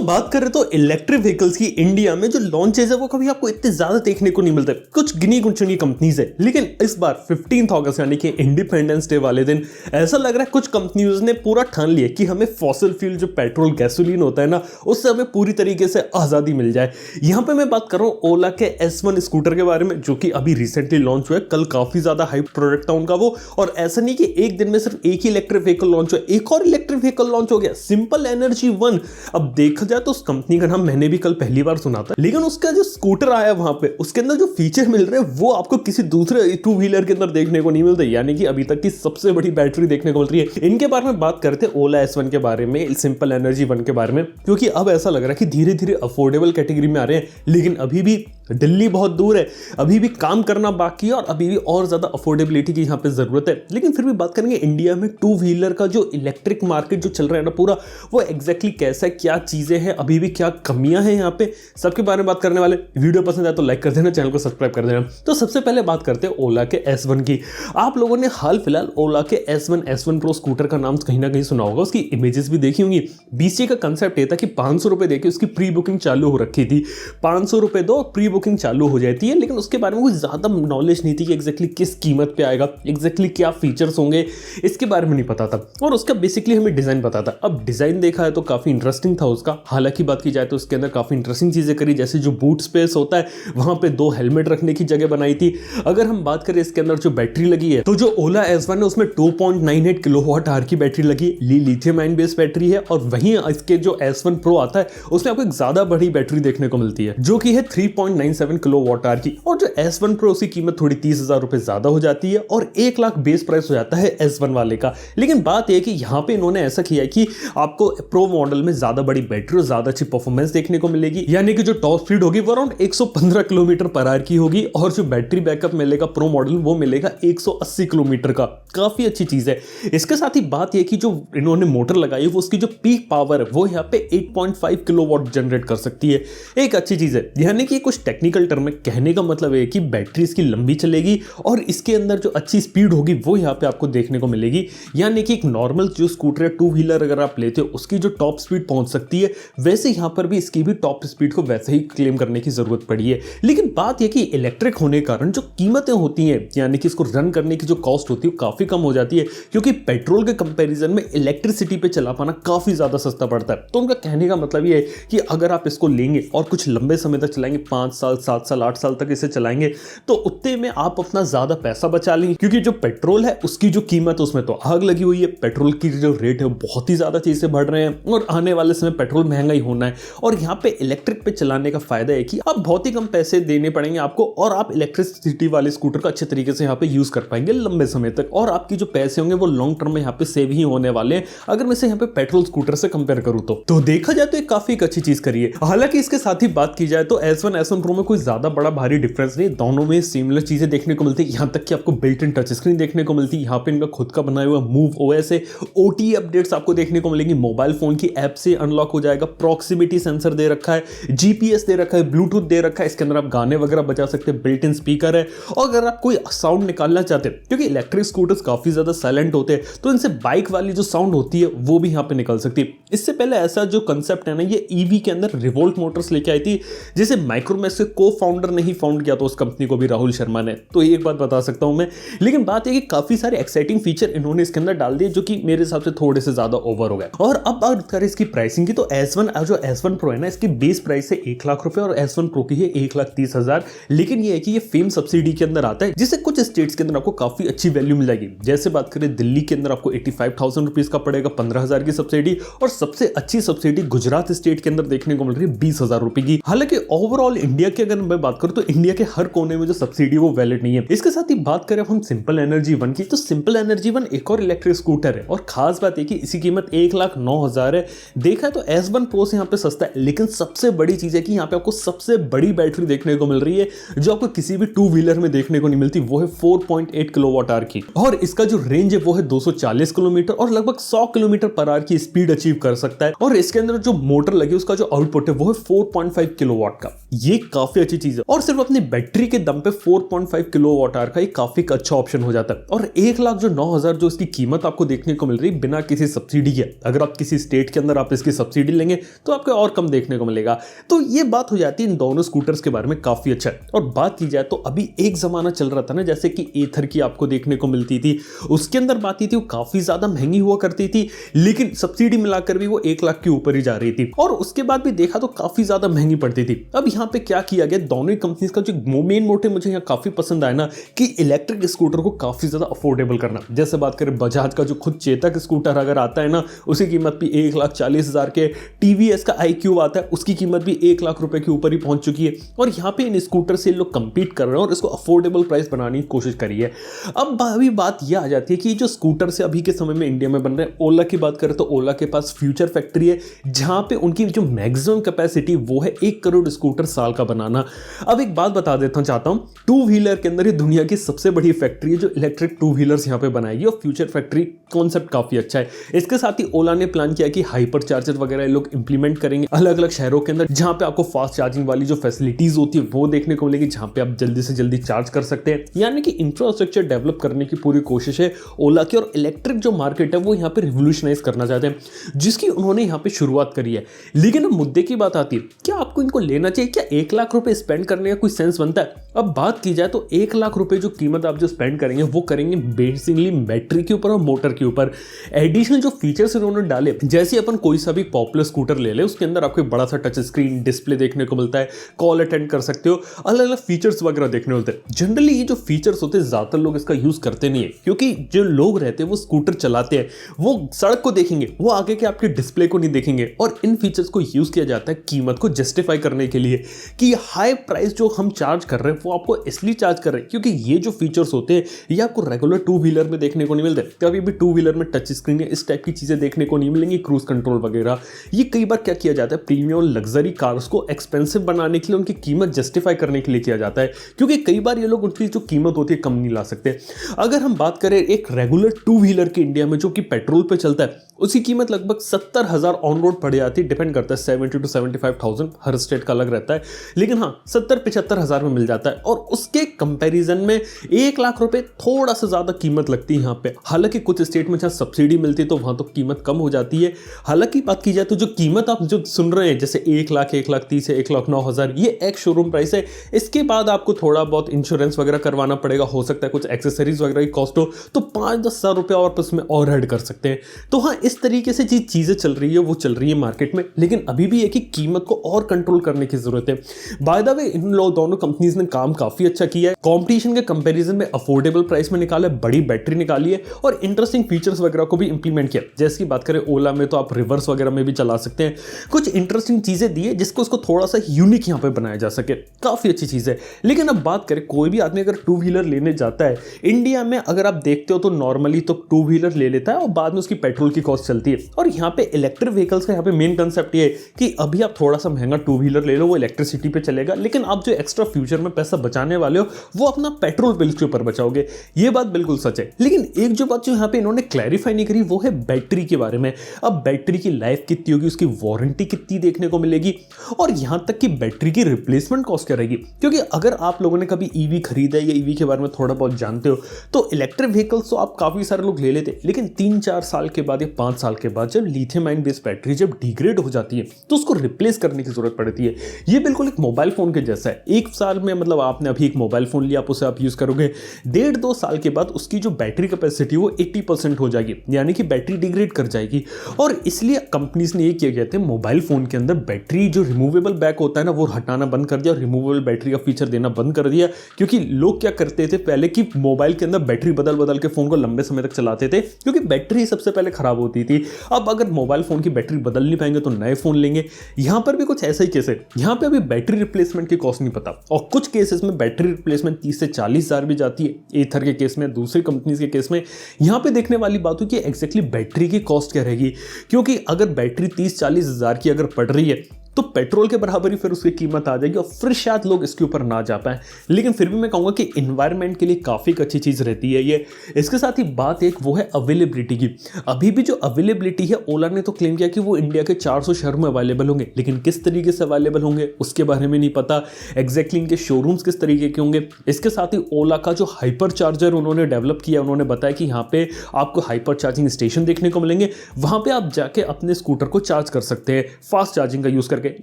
बात करें तो इलेक्ट्रिक व्हीकल्स की इंडिया में जो लॉन्चेस है वो कभी आपको इतने ज्यादा देखने को नहीं मिलते। कुछ गिनी चुनी कंपनीज है, लेकिन इस बार 15 अगस्त यानी कि इंडिपेंडेंस डे वाले दिन ऐसा लग रहा है कुछ कंपनीज ने पूरा ठान लिया कि हमें फॉसिल फ्यूल जो पेट्रोल गैसोलीन होता है ना, उससे हमें पूरी तरीके से आजादी मिल जाए। यहां पे मैं बात कर रहा हूं ओला के S1 स्कूटर के बारे में, जो कि अभी रिसेंटली लॉन्च हुआ है। कल काफी ज्यादा हाइप प्रोडक्ट था उनका वो, और ऐसा नहीं कि एक दिन में सिर्फ एक ही इलेक्ट्रिक व्हीकल लॉन्च हुआ, एक और इलेक्ट्रिक व्हीकल लॉन्च हो गया, सिंपल एनर्जी 1। अब देखा जाए तो उस कंपनी का नाम मैंने भी कल पहली बार सुना था, लेकिन उसका जो स्कूटर आया वहां पे, उसके अंदर जो फीचर मिल रहे हैं वो आपको किसी दूसरे टू व्हीलर के अंदर देखने को नहीं मिलते, यानी कि अभी तक की सबसे बड़ी बैटरी देखने को मिल रही है। इनके बारे में बात करते हैं ओला S1 के बारे में, सिंपल एनर्जी 1 के बारे में, क्योंकि अब ऐसा लग रहा है कि धीरे धीरे अफोर्डेबल कैटेगरी में आ रहे हैं, लेकिन अभी भी दिल्ली बहुत दूर है, अभी भी काम करना बाकी है और अभी भी और ज्यादा अफोर्डेबिलिटी की यहाँ पे जरूरत है। लेकिन फिर भी बात करेंगे इंडिया में टू व्हीलर का जो इलेक्ट्रिक मार्केट जो चल रहा है ना पूरा, वो एग्जैक्टली कैसा है, क्या चीजें हैं, अभी भी क्या कमियां हैं यहाँ पे, सबके बारे में बात करने वाले। वीडियो पसंद आए तो लाइक कर देना, चैनल को सब्सक्राइब कर देना। तो सबसे पहले बात करते हैं ओला के S1 की। आप लोगों ने हाल फिलहाल ओला के S1 Pro स्कूटर का नाम कहीं ना कहीं सुना होगा, उसकी इमेजेस भी देखी होंगी। BCA का कंसेप्ट ये था कि 500 रुपए देके उसकी प्री बुकिंग चालू हो रखी थी, 500 रुपए दो प्री बुकिंग चालू हो जाती है, लेकिन उसके बारे में कोई ज्यादा नॉलेज नहीं थी कि एग्जैक्टली किस कीमत पे आएगा, एग्जैक्टली क्या फीचर्स होंगे, इसके बारे में नहीं पता था। और उसका बेसिकली हमें डिजाइन पता था। अब डिजाइन देखा है तो काफी इंटरेस्टिंग था उसका। हालांकि बात की जाए तो उसके अंदर काफी इंटरेस्टिंग चीजें करी, जैसे जो बूट स्पेस होता है वहां पे 2 हेलमेट रखने की जगह बनाई थी। अगर हम बात करें इसके अंदर जो बैटरी लगी है, तो जो ओला S1 है उसमें 2.98 किलोवाट आवर की बैटरी लगी, लिथियम आयन बेस्ड बैटरी है। और वहीं इसके जो S1 Pro आता है उसमें आपको एक ज्यादा बड़ी बैटरी देखने को मिलती है, जो कि है 3.97 किलोवाट आवर की। और जो S1 Pro की कीमत थोड़ी 30,000 रुपए ज्यादा हो जाती है और 1 लाख बेस प्राइस हो जाता है S1 वाले का। लेकिन बात यह कि यहाँ पे इन्होंने ऐसा किया है कि आपको प्रो मॉडल में ज्यादा बड़ी बैटरी और ज्यादा अच्छी परफॉर्मेंस देखने को मिलेगी, यानी कि जो टॉप स्पीड होगी वो अराउंड 115 किलोमीटर पर आवर की होगी, और जो बैटरी बैकअप मिलेगा प्रो मॉडल वो मिलेगा 180 किलोमीटर का। काफी अच्छी चीज है। इसके साथ ही बात यह कि जो इन्होंने मोटर लगाई है वो उसकी जो पीक पावर है वो यहाँ पे 8.5 किलोवाट जनरेट कर सकती है। एक अच्छी चीज है, यानी कि कुछ टेक्निकल टर्म में कहने का मतलब है कि बैटरी इसकी लंबी चलेगी और इसके अंदर जो अच्छी स्पीड होगी वो यहाँ पे आपको देखने को मिलेगी। यानी कि एक नॉर्मल जो स्कूटर है टू व्हीलर अगर आप लेते हो उसकी जो टॉप स्पीड पहुंच सकती है, वैसे यहाँ पर भी इसकी भी टॉप स्पीड को वैसे ही क्लेम करने की जरूरत पड़ी है। लेकिन बात यह कि इलेक्ट्रिक होने के कारण जो कीमतें होती हैं, यानी कि इसको रन करने की जो कॉस्ट होती है वो काफी कम हो जाती है, क्योंकि पेट्रोल के कंपैरिजन में इलेक्ट्रिसिटी पे चला पाना काफी ज्यादा सस्ता पड़ता है। तो उनका कहने का मतलब ये है कि अगर आप इसको लेंगे और कुछ लंबे समय तक चलाएंगे, 5 साल 7 साल 8 साल तक इसे चलाएंगे, तो उतने में आप अपना ज्यादा पैसा बचा लेंगे, क्योंकि जो पेट्रोल है उसकी जो कीमत उसमें तो आग लगी हुई है। पेट्रोल की जो रेट है बहुत ही ज्यादा तेजी से बढ़ रहे हैं और आने वाले समय पेट्रोल महंगा ही होना है। और यहाँ पे इलेक्ट्रिक पे चलाने का फायदा है कि आप बहुत ही कम पैसे देने पड़ेंगे आपको, और आप इलेक्ट्रिसिटी वाले स्कूटर का अच्छे तरीके से यहाँ पे यूज कर पाएंगे लंबे समय तक, और आपकी जो पैसे होंगे वो लॉन्ग टर्म में यहाँ पे सेव ही होने वाले हैं, अगर मैं इसे यहाँ पे पेट्रोल स्कूटर से कंपेयर करूँ तो देखा जाए तो एक काफी अच्छी चीज करी है। हालांकि इसके साथ ही बात की जाए तो S1 Pro में कोई ज्यादा बड़ा भारी डिफरेंस नहीं, दोनों में सिमिलर चीजें देखने को मिलती है। यहाँ तक कि आपको बिल्ट इन टच स्क्रीन देखने को मिलती है, यहाँ पे इनका खुद का बनाया हुआ मूव OS है, OTA अपडेट्स आपको देखने को मिलेंगी, मोबाइल फोन की ऐप से अनलॉक हो जाएगा, प्रॉक्सिमिटी सेंसर दे रखा है, GPS दे रखा है, ब्लूटूथ दे रखा है, इसके अंदर आप गाने वगैरह बजा सकते हैं, बिल्ट इन स्पीकर है। और अगर आप कोई साउंड निकालना चाहते हैं, क्योंकि इलेक्ट्रिक स्कूटर्स काफी ज्यादा साइलेंट होते हैं, तो इनसे बाइक वाली जो साउंड होती है वो भी यहाँ पे निकल सकती है। इससे पहले ऐसा जो कंसेप्ट है ना, ये EV के अंदर रिवोल्ट मोटर्स लेके आई थी, जिसे माइक्रोमैक्स के को फाउंडर ने ही फाउंड किया था, उस कंपनी को भी राहुल शर्मा ने। तो एक बात बता सकता हूं मैं। लेकिन बात है कि काफी सारे एक्साइटिंग फीचर इन्होंने इसके अंदर डाल दिए, जो कि मेरे हिसाब से थोड़े से ज्यादा ओवर हो गए। और अब बात करें इसकी प्राइसिंग की, तो S1 Pro है ना, इसकी बेस प्राइस है 1 लाख रुपए और S1 Pro की है 1,30,000। लेकिन ये है कि ये फेम सब्सिडी के अंदर आता है, जिससे कुछ स्टेट्स के अंदर आपको काफी अच्छी वैल्यू मिल जाएगी। जैसे बात करें दिल्ली के अंदर आपको 85,000 रुपीज का पड़ेगा, 15,000 की सब्सिडी, और सबसे अच्छी सब्सिडी गुजरात स्टेट के अंदर देखने को मिल रही है 20,000 रुपए की। हालांकि ओवरऑल इंडिया की अगर मैं बात करूं तो इंडिया के हर कोने में जो सब्सिडी वो वैलिड नहीं है। इसके साथ ही बात करें हम सिंपल एनर्जी 1 की, तो सिंपल एनर्जी 1 एक और इलेक्ट्रिक स्कूटर है, और खास बात है कि इसी कीमत 1,09,000 है। देखा तो S1 Pro से यहाँ पे सस्ता है, लेकिन सबसे बड़ी चीज है कि यहाँ पे आपको सबसे बड़ी बैटरी देखने को मिल रही है, जो आपको किसी भी टू व्हीलर में देखने को नहीं मिलती, वो है 4.8 किलोवाट आवर की, और इसका जो रेंज है वो है 240 किलोमीटर और लगभग 100 किलोमीटर पर आवर की स्पीड अचीव कर सकता है। और इसके अंदर जो मोटर लगी उसका जो आउटपुट है वो है 4.5 किलोवाट का। ये काफी अच्छी चीज है और सिर्फ अपनी बैटरी के दम पे 4.5 किलोवाट आवर का एक काफी अच्छा ऑप्शन हो जाता है। और 1,00,000 जो 9,000 जो इसकी कीमत आपको देखने को मिल रही है बिना किसी सब्सिडी के, अगर आप किसी स्टेट के अंदर आप इसकी सब्सिडी लेंगे तो आपको और कम देखने को मिलेगा। तो ये बात हो जाती है इन दोनों स्कूटर्स के बारे में, काफी अच्छा है। और बात की जाए तो अभी एक जमाना चल रहा था ना, जैसे कि एथर की आपको देखने को मिलती थी, उसके अंदर बात थी वो काफी ज्यादा महंगी हुआ करती थी, लेकिन सब्सिडी मिलाकर भी वो 1,00,000 के ऊपर ही जा रही थी और उसके बाद भी देखा तो काफी ज्यादा महंगी पड़ती थी। अब यहाँ पे क्या किया गया, दोनों ही कंपनीज का जो मेन मोटिव मुझे यहाँ काफी पसंद आया ना, कि इलेक्ट्रिक स्कूटर को काफी ज्यादा अफोर्डेबल करना। जैसे बात करें बजाज का जो खुद चेतक स्कूटर अगर आता है ना, उसकी कीमत भी 1,40,000 के, टीवीएस का iQube आता है उसकी कीमत भी 1,00,000 रुपए के ऊपर ही पहुंच चुकी है। और यहाँ पे इन स्कूटर से लोग कंपीट कर रहे हैं और इसको अफोर्डेबल प्राइस बनाने की कोशिश करी है। अब अभी बात यह आ जाती है कि जो स्कूटर से अभी के समय में इंडिया में बन रहे हैं, ओला की बात करें तो ओला के पास फ्यूचर फैक्ट्री है जहां पे उनकी जो मैक्सिमम कैपेसिटी वो है 1 करोड़ स्कूटर साल का बनाना। अब एक बात बता देता चाहता हूं, टू व्हीलर के अंदर ये दुनिया की सबसे बड़ी फैक्ट्री है जो इलेक्ट्रिक टू व्हीलर्स यहां पे बनाएगी और फ्यूचर फैक्ट्री कॉन्सेप्ट काफी अच्छा है। इसके साथ ही ओला ने प्लान किया कि हाइपर चार्जर वगैरह लोग इंप्लीमेंट करेंगे अलग अलग शहरों के अंदर, जहां पे आपको फास्ट चार्जिंग वाली जो फैसिलिटीज होती है वो देखने को मिलेगी, जहां पे आप जल्दी से जल्दी चार्ज कर सकते हैं। यानी कि इंफ्रास्ट्रक्चर डेवलप करने की पूरी कोशिश है ओला की और इलेक्ट्रिक जो मार्केट है वो यहाँ पे रिवोल्यूशनाइज करना चाहते हैं, जिसकी उन्होंने यहाँ पे शुरुआत करी है। लेकिन अब मुद्दे की बात आती है, क्या आपको इनको लेना चाहिए? क्या 1,00,000 रुपए स्पेंड करने का कोई सेंस बनता है? अब बात की जाए तो 1,00,000 रुपए जो कीमत आप जो स्पेंड करेंगे वो करेंगे बेसिकली बैटरी के ऊपर और मोटर के ऊपर। एडिशनल जो फीचर्स इन्होंने डाले, जैसे अपन कोई सा भी पॉपुलर स्कूटर ले ले, उसके अंदर आपको बड़ा सा टच स्क्रीन डिस्प्ले देखने को मिलता है, कॉल अटेंड कर सकते हो, अलग अलग फीचर्स वगैरह देखने को मिलते हैं। जनरली ये जो फीचर्स होते हैं ज्यादातर लोग इसका यूज करते नहीं है, क्योंकि जो लोग रहते हैं वो स्कूटर चलाते हैं, वो सड़क को देखेंगे, वो आगे के आपके डिस्प्ले को नहीं देखेंगे। और इन फीचर्स को यूज किया जाता है कीमत को जस्टिफाई करने के लिए कि हाई प्राइस जो हम चार्ज कर रहे हैं वो आपको इसलिए चार्ज कर रहे हैं क्योंकि ये जो फीचर्स होते हैं ये आपको रेगुलर टू व्हीलर में देखने को नहीं मिलते। कभी भी टू व्हीलर में टच स्क्रीन या इस टाइप की चीजें देखने को नहीं मिलेंगी, क्रूज कंट्रोल वगैरह। ये कई बार क्या किया जाता है, प्रीमियम लग्जरी कार्स को एक्सपेंसिव बनाने के लिए उनकी कीमत जस्टिफाई करने के लिए किया जाता है, क्योंकि कई बार ये लोग उनकी जो कीमत होती है कम नहीं ला सकते। अगर हम बात करें एक रेगुलर टू व्हीलर की इंडिया में जो कि पेट्रोल पे चलता है, उसकी कीमत लगभग 70,000 ऑन रोड पड़ जाती है, डिपेंड करता है 70 to 75,000, हर स्टेट का अलग रहता है, लेकिन हाँ 70-75,000 में मिल जाता है। और उसके कंपैरिजन में 1,00,000 रुपए थोड़ा सा ज्यादा कीमत लगती है यहाँ पे। हालांकि कुछ स्टेट में जहाँ सब्सिडी मिलती है तो वहां तो कीमत कम हो जाती है। हालांकि बात की जाए तो जो कीमत आप जो सुन रहे हैं, जैसे 1,00,000, 1,30,000, 1,09,000, ये एक शोरूम प्राइस है। इसके बाद आपको थोड़ा बहुत इंश्योरेंस वगैरह करवाना पड़ेगा, हो सकता है कुछ एक्सेसरीज वगैरह की कॉस्ट हो, तो 5-10 हज़ार रुपये और उसमें और ऐड कर सकते हैं। तो हाँ, इस तरीके से जी चीजें चल रही है वो चल रही है मार्केट में, लेकिन अभी भी है कि कीमत को और कंट्रोल करने की जरूरत है। बाय द वे इन लोग दोनों कंपनीज ने काम काफी अच्छा किया है, कंपटीशन के कंपैरिजन में अफोर्डेबल प्राइस में निकाला, बड़ी बैटरी निकाली है और इंटरेस्टिंग फीचर्स वगैरह को भी इंप्लीमेंट किया। जैसे की बात करें ओला में तो आप रिवर्स वगैरह में भी चला सकते हैं, कुछ इंटरेस्टिंग चीजें दी है जिसको उसको थोड़ा सा यूनिक यहाँ पे बनाया जा सके, काफी अच्छी चीज है। लेकिन अब बात करें कोई भी आदमी अगर टू व्हीलर लेने जाता है इंडिया में, अगर आप देखते हो तो नॉर्मली तो टू व्हीलर ले लेता है और बाद में उसकी पेट्रोल की कॉस्ट चलती है। और यहाँ पे इलेक्ट्रिक व्हीकल्स का यहाँ पे मेन कंसेप्ट ये है कि अभी आप थोड़ा सा महंगा टू व्हीलर ले लो, वो इलेक्ट्रिसिटी पे चलेगा, लेकिन आप जो एक्स्ट्रा फ्यूचर में पैसा बचाने वाले हो वो अपना पेट्रोल बिल के ऊपर बचाओगे। ये बात बिल्कुल सच है। लेकिन एक जो बात जो यहाँ पे इन्होंने क्लैरिफाई नहीं करी वो है बैटरी के बारे में। अब बैटरी की लाइफ कितनी होगी, उसकी वारंटी कितनी देखने को मिलेगी, और यहां तक कि बैटरी की रिप्लेसमेंट कॉस्ट क्या रहेगी। क्योंकि अगर आप लोगों ने कभी ईवी खरीदा है या ईवी के बारे में थोड़ा बहुत जानते हो तो इलेक्ट्रिक व्हीकल्स तो आप काफी सारे लोग ले लेते, लेकिन 3-4 साल के बाद या 5 साल के बाद जब लिथियम आयन बेस्ड बैटरी जब डिग्रेड हो जाती है तो उसको रिप्लेस करने की जरूरत पड़ती है। ये बिल्कुल एक मोबाइल फोन के जैसा है। एक साल में मतलब आपने अभी एक मोबाइल फोन लिया, आप उसे आप यूज करोगे, 1.5-2 साल के बाद उसकी जो बैटरी कैपेसिटी वो 80% हो जाएगी, यानी कि बैटरी डिग्रेड कर जाएगी। और इसलिए कंपनीज ने ये किया गया था मोबाइल फोन के अंदर बैटरी जो रिमूवेबल बैक होता है ना वो हटाना बंद कर दिया और रिमूवेबल बैटरी का फीचर देना बंद कर दिया। क्योंकि लोग क्या करते थे पहले कि मोबाइल के अंदर बैटरी बदल बदल के फोन को लंबे समय तक चलाते थे, क्योंकि बैटरी सबसे पहले खराब होती थी। अब अगर मोबाइल फोन की बैटरी बदल नहीं पाएंगे तो नए फोन लेंगे। यहां पर भी कुछ ऐसा ही केस है, यहां पे अभी बैटरी रिप्लेसमेंट की कॉस्ट नहीं पता, और कुछ केसेस में बैटरी रिप्लेसमेंट 30 से 40 हज़ार भी जाती है। एथर के केस में, दूसरी कंपनीज के केस में। यहां पे देखने वाली बात है कि एग्जैक्टली बैटरी की कॉस्ट क्या रहेगी, क्योंकि अगर बैटरी 30-40 हज़ार की अगर पड़ रही है तो पेट्रोल के बराबर ही फिर उसकी कीमत आ जाएगी और फिर शायद लोग इसके ऊपर ना जा पाए। लेकिन फिर भी मैं कहूँगा कि इन्वायरमेंट के लिए काफ़ी अच्छी चीज़ रहती है ये। इसके साथ ही बात एक वो है अवेलेबिलिटी की। अभी भी जो अवेलेबिलिटी है, ओला ने तो क्लेम किया कि वो इंडिया के 400 शहरों में अवेलेबल होंगे, लेकिन किस तरीके से अवेलेबल होंगे उसके बारे में नहीं पता। एग्जैक्टली इनके शोरूम्स किस तरीके के होंगे। इसके साथ ही ओला का जो हाइपर चार्जर उन्होंने डेवलप किया, उन्होंने बताया कि यहाँ पे आपको हाइपर चार्जिंग स्टेशन देखने को मिलेंगे, वहाँ पे आप जाके अपने स्कूटर को चार्ज कर सकते हैं फास्ट चार्जिंग का यूज़ करके।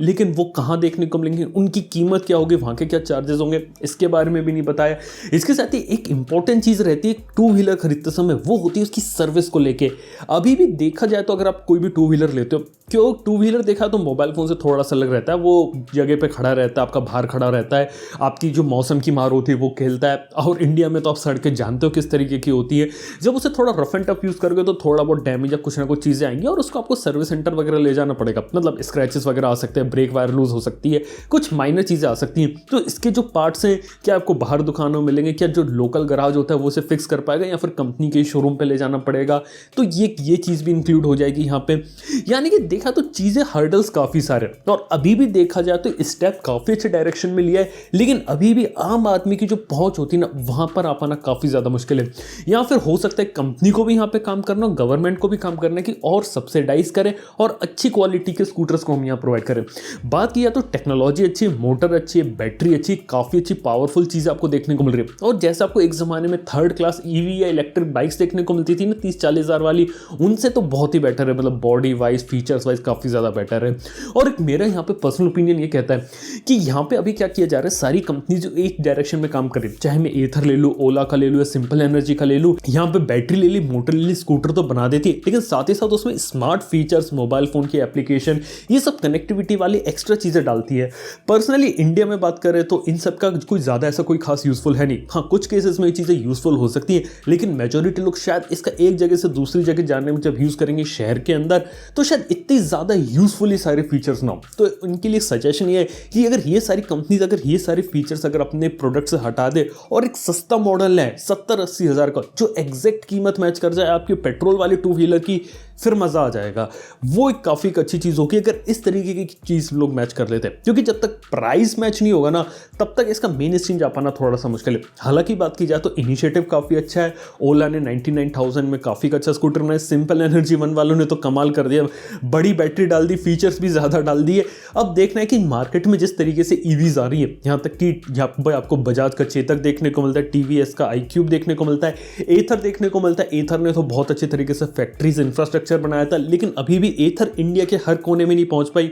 लेकिन वो कहाँ देखने को मिलेंगे, उनकी कीमत क्या होगी, वहाँ के क्या चार्जेस होंगे, इसके बारे में भी नहीं बताया। इसके साथ ही एक इंपॉर्टेंट चीज़ रहती है टू व्हीलर खरीदते समय, वो होती है उसकी सर्विस को लेके। अभी भी देखा जाए तो अगर आप कोई भी टू व्हीलर लेते हो, क्यों टू व्हीलर देखा तो मोबाइल फ़ोन से थोड़ा सा अलग रहता है, वो जगह पे खड़ा रहता है, आपका बाहर खड़ा रहता है, आपकी जो मौसम की मार होती है वो खेलता है। और इंडिया में तो आप सड़कें जानते हो किस तरीके की होती है, जब उसे थोड़ा रफ एंड टफ यूज़ करोगे तो थोड़ा बहुत डैमेज या कुछ ना कुछ चीज़ें आएंगी और उसको आपको सर्विस सेंटर वगैरह ले जाना पड़ेगा। मतलब स्क्रैचेस वगैरह आ सकते हैं, ब्रेक वायर लूज हो सकती है, कुछ माइनर चीज़ें आ सकती हैं। तो इसके जो पार्ट्स हैं क्या आपको बाहर दुकानों में मिलेंगे, क्या जो लोकल गराज होता है वो उसे फिक्स कर पाएगा या फिर कंपनी के शोरूम पे ले जाना पड़ेगा। तो ये चीज़ भी इंक्लूड हो जाएगी यहाँ पे। यानी कि देखा तो चीज़ें हर्डल्स काफ़ी सारे, और अभी भी देखा जाए तो स्टेप काफ़ी अच्छे डायरेक्शन में लिया है, लेकिन अभी भी आम आदमी की जो पहुंच होती है ना, वहाँ पर आ पाना काफ़ी ज़्यादा मुश्किल है। या फिर हो सकता है कंपनी को भी यहाँ पे काम करना, गवर्नमेंट को भी काम करना कि और सब्सिडाइज करें और अच्छी क्वालिटी के स्कूटर्स को हम यहाँ प्रोवाइड करें। बात किया तो टेक्नोलॉजी अच्छी है, मोटर अच्छी है, बैटरी अच्छी, काफ़ी अच्छी पावरफुल चीज़ें आपको देखने को मिल रही है। और जैसे आपको एक ज़माने में थर्ड क्लास ईवी या इलेक्ट्रिक बाइक्स देखने को मिलती थी ना 30-40 हज़ार वाली, उनसे तो बहुत ही बेटर है, मतलब बॉडी वाइज फीचर्स वाइज काफ़ी ज़्यादा बेटर है। और एक मेरा यहाँ पे पर्सनल ओपिनियन ये कहता है कि यहाँ पे अभी क्या किया जा रहा है, सारी कंपनी जो एक डायरेक्शन में काम कर रही है, चाहे मैं एथर ले लूँ, ओला का ले लूँ या सिंपल एनर्जी का ले लूँ, यहाँ पे बैटरी ले ली, मोटर ले ली, स्कूटर तो बना देती है, लेकिन साथ ही साथ उसमें स्मार्ट फीचर्स, मोबाइल फोन की एप्लीकेशन, ये सब कनेक्टिविटी वाली एक्स्ट्रा चीज़ें डालती है। पर्सनली इंडिया में बात करें तो इन सब का कोई ज़्यादा ऐसा कोई खास यूजफुल है नहीं। हाँ, कुछ केसेस में ये चीज़ें यूजफुल हो सकती है, लेकिन मेजोरिटी लोग शायद इसका एक जगह से दूसरी जगह जाने में जब यूज़ करेंगे शहर के अंदर, तो शायद इतनी ज़्यादा यूजफुल सारे फीचर्स ना हो। तो उनके लिए सजेशन ये है कि अगर ये सारी कंपनीज अगर ये सारे फीचर्स अगर अपने प्रोडक्ट से हटा दे और एक सस्ता मॉडल है 70-80 हज़ार का, जो एग्जैक्ट कीमत मैच कर जाए आपकी पेट्रोल वाली टू व्हीलर की, फिर मज़ा आ जाएगा। वो एक काफ़ी अच्छी चीज़ होगी अगर इस तरीके की चीज़ लोग मैच कर लेते हैं, क्योंकि जब तक प्राइस मैच नहीं होगा ना, तब तक इसका मेन स्ट्रीम जा पाना थोड़ा सा मुश्किल है। हालांकि बात की जाए तो इनिशिएटिव काफ़ी अच्छा है। ओला ने 99,000 में काफ़ी अच्छा स्कूटर बनाया, सिंपल एनर्जी वन वालों ने तो कमाल कर दिया, बड़ी बैटरी डाल दी, फीचर्स भी ज़्यादा डाल दिए। अब देखना है कि मार्केट में जिस तरीके से ईवीज आ रही है, यहाँ तक कि आपको बजाज का चेतक देखने को मिलता है, टीवीएस का iQube देखने को मिलता है, एथर देखने को मिलता है। एथर ने तो बहुत अच्छे तरीके से फैक्ट्रीज इंफ्रास्ट्रक्चर बनाया था, लेकिन अभी भी एथर इंडिया के हर कोने में नहीं पहुंच पाई।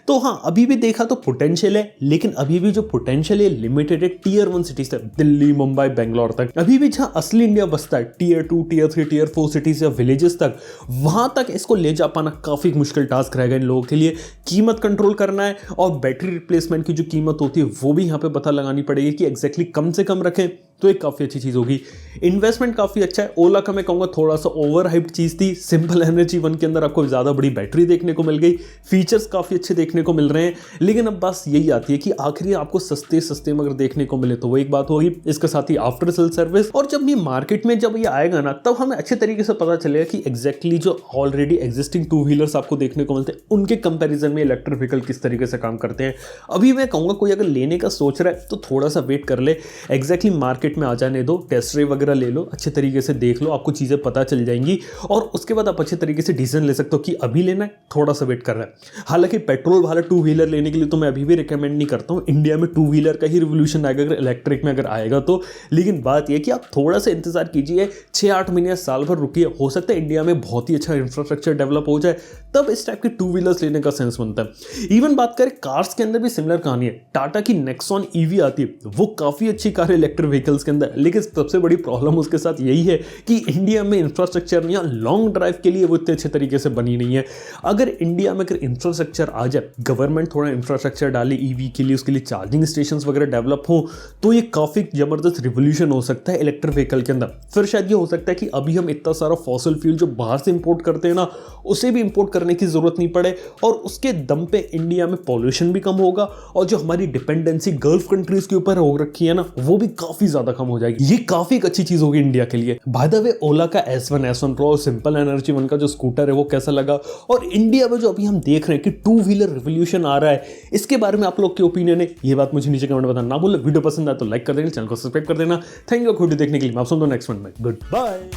तो हाँ, अभी भी देखा तो पोटेंशियल है, लेकिन अभी भी जो पोटेंशियल है लिमिटेड है टियर 1 सिटीज तक, दिल्ली, मुंबई, बेंगलोर तक। अभी भी जहाँ असली इंडिया बसता है टियर 2, टियर 3, टियर 4 सिटीज या विलेजेस तक, वहां तक इसको ले जा पाना काफी मुश्किल टास्क रहेगा इन लोगों के लिए। कीमत कंट्रोल करना है और बैटरी रिप्लेसमेंट की जो कीमत होती है वो भी यहाँ पे पता लगानी पड़ेगी कि एग्जैक्टली कम से कम रखें, तो एक काफ़ी अच्छी चीज़ होगी। इन्वेस्टमेंट काफ़ी अच्छा है। ओला का मैं कहूँगा थोड़ा सा ओवर हाइप्ड चीज़ थी। सिंपल एनर्जी वन के अंदर आपको ज़्यादा बड़ी बैटरी देखने को मिल गई, फीचर्स काफ़ी अच्छे देखने को मिल रहे हैं, लेकिन अब बस यही आती है कि आखिरी आपको सस्ते में अगर देखने को मिले तो वो एक बात होगी। इसके साथ ही आफ्टर सेल सर्विस, और जब ये मार्केट में जब ये आएगा ना, तब हमें अच्छे तरीके से पता चलेगा कि एग्जैक्टली जो ऑलरेडी एग्जिस्टिंग टू व्हीलर्स आपको देखने को मिलते हैं, उनके कंपेरिजन में इलेक्ट्रिक व्हीकल किस तरीके से काम करते हैं। अभी मैं कहूँगा कोई अगर लेने का सोच रहा है तो थोड़ा सा वेट कर ले, एग्जैक्टली मार्केट में आ जाने दो, टेस्ट ड्राइव वगैरह ले लो, अच्छे तरीके से देख लो, आपको चीज़ें पता चल जाएंगी, और उसके बाद आप अच्छे तरीके से डिसीजन ले सकते हो कि अभी लेना है, थोड़ा सा वेट कर रहा है। हालांकि पेट्रोल वाला टू व्हीलर लेने के लिए तो मैं अभी भी रिकमेंड नहीं करता हूँ। इंडिया में टू व्हीलर का ही रिवोल्यूशन आएगा अगर इलेक्ट्रिक में अगर आएगा तो, लेकिन बात यह कि आप थोड़ा सा इंतजार कीजिए, 6-8 महीने साल भर रुकिए, हो सकता है इंडिया में बहुत ही अच्छा इंफ्रास्ट्रक्चर डेवलप हो जाए, तब इस टाइप के टू व्हीलर्स लेने का सेंस बनता है। इवन बात करें कार्स के अंदर भी सिमिलर कहानी है। टाटा की नेक्सॉन ईवी आती है, वो काफ़ी अच्छी कार है इलेक्ट्रिक व्हीकल्स के अंदर, लेकिन सबसे बड़ी प्रॉब्लम उसके साथ यही है कि इंडिया में इंफ्रास्ट्रक्चर या लॉन्ग ड्राइव के लिए वो इतने अच्छे तरीके से बनी नहीं है। अगर इंडिया में अगर इंफ्रास्ट्रक्चर आ जाए, गवर्नमेंट थोड़ा इंफ्रास्ट्रक्चर डाले ईवी के लिए, उसके लिए चार्जिंग स्टेशन वगैरह डेवलप हो, तो ये काफ़ी जबरदस्त रिवोल्यूशन हो सकता है इलेक्ट्रिक व्हीकल के अंदर। फिर शायद ये हो सकता है कि अभी हम इतना सारा फॉसिल फ्यूल जो बाहर से इंपोर्ट करते हैं ना, उसे भी इंपोर्ट करने की जरूरत नहीं पड़े, और उसके दम पे इंडिया में पॉल्यूशन भी कम होगा, और जो हमारी डिपेंडेंसी गल्फ कंट्रीज के ऊपर हो रखी है ना, वो भी काफ़ी ज़्यादा ज्यादा कम हो जाएगी। ये काफी एक अच्छी चीज होगी इंडिया के लिए। बाय द वे, ओला का S1 Pro सिंपल एनर्जी 1 का जो स्कूटर है वो कैसा लगा, और इंडिया में जो अभी हम देख रहे हैं कि टू व्हीलर रिवोल्यूशन आ रहा है, इसके बारे में आप लोग के ओपिनियन है, ये बात मुझे नीचे कमेंट बताना ना भूले। वीडियो पसंद आए तो लाइक कर देना, चैनल को सब्सक्राइब कर देना। थैंक यू वीडियो देखने के लिए। मैं आपसे नेक्स्ट वन में, गुड बाय।